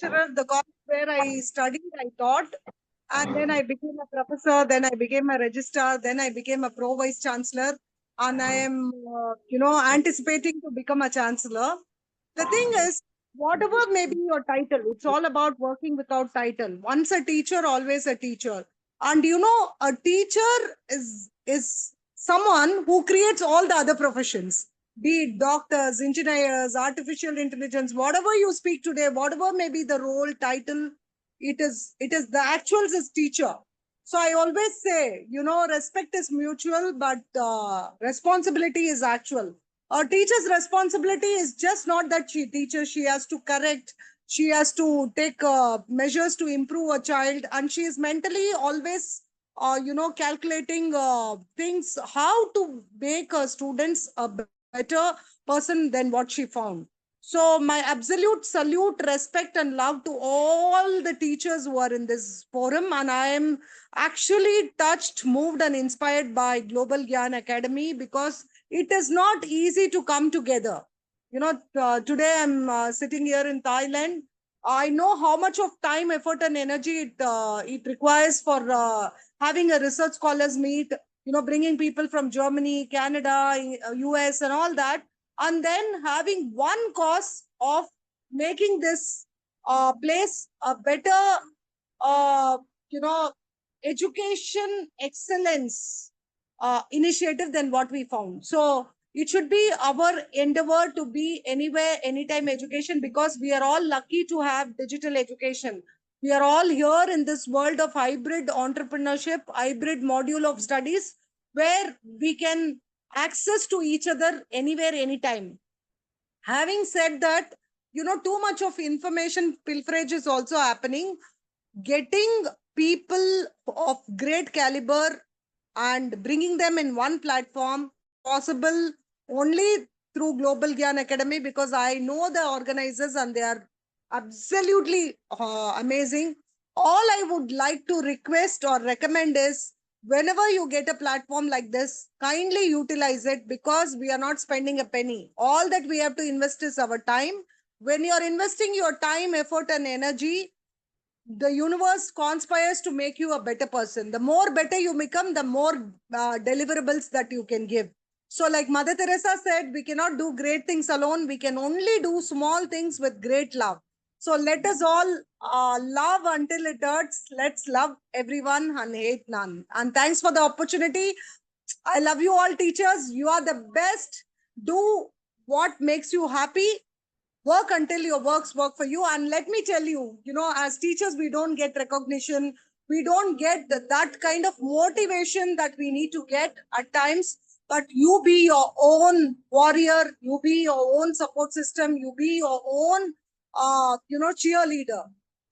The college where I studied, I taught, and then I became a professor, then I became a registrar, then I became a pro vice chancellor, and I am, anticipating to become a chancellor. The thing is, whatever may be your title, it's all about working without title. Once a teacher, always a teacher. And a teacher is someone who creates all the other professions, be it doctors, engineers, artificial intelligence, whatever you speak today, whatever may be the role, title, it is the actuals is teacher. So I always say, respect is mutual, but responsibility is actual. A teacher's responsibility is just not that she teaches, she has to correct, she has to take measures to improve a child, and she is mentally always, calculating things, how to make her students a better person than what she found. So, my absolute salute, respect, and love to all the teachers who are in this forum. And I am actually touched, moved, and inspired by Global Gyan Academy because it is not easy to come together. Today I'm sitting here in Thailand. I know how much of time, effort, and energy it requires for having a research scholars meet. Bringing people from Germany, Canada, US, and all that, and then having one cause of making this place a better, uh, you know, education excellence initiative than what we found. So it should be our endeavor to be anywhere, anytime education, because we are all lucky to have digital education. We are all here in this world of hybrid entrepreneurship, hybrid module of studies, where we can access to each other anywhere, anytime. Having said that, too much of information pilferage is also happening. Getting people of great caliber and bringing them in one platform is possible only through Global Gyan Academy, because I know the organizers and they are absolutely amazing. All I would like to request or recommend is, whenever you get a platform like this, kindly utilize it, because we are not spending a penny. All that we have to invest is our time. When you're investing your time, effort, and energy, the universe conspires to make you a better person. The more better you become, the more deliverables that you can give. So, like Mother Teresa said, we cannot do great things alone. We can only do small things with great love. So, let us all love until it hurts. Let's love everyone and hate none. And thanks for the opportunity. I love you all, teachers. You are the best. Do what makes you happy. Work until your works work for you. And let me tell you, as teachers, we don't get recognition. We don't get that kind of motivation that we need to get at times. But you be your own warrior. You be your own support system. You be your own, cheerleader.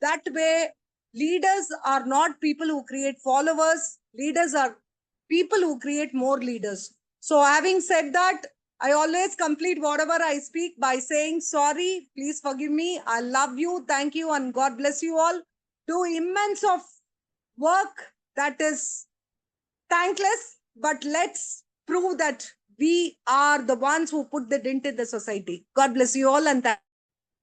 That way, leaders are not people who create followers. Leaders are people who create more leaders. So, having said that, I always complete whatever I speak by saying sorry, please forgive me, I love you, thank you, and God bless you all. Do immense of work that is thankless, but let's prove that we are the ones who put the dent in the society. God bless you all, and thank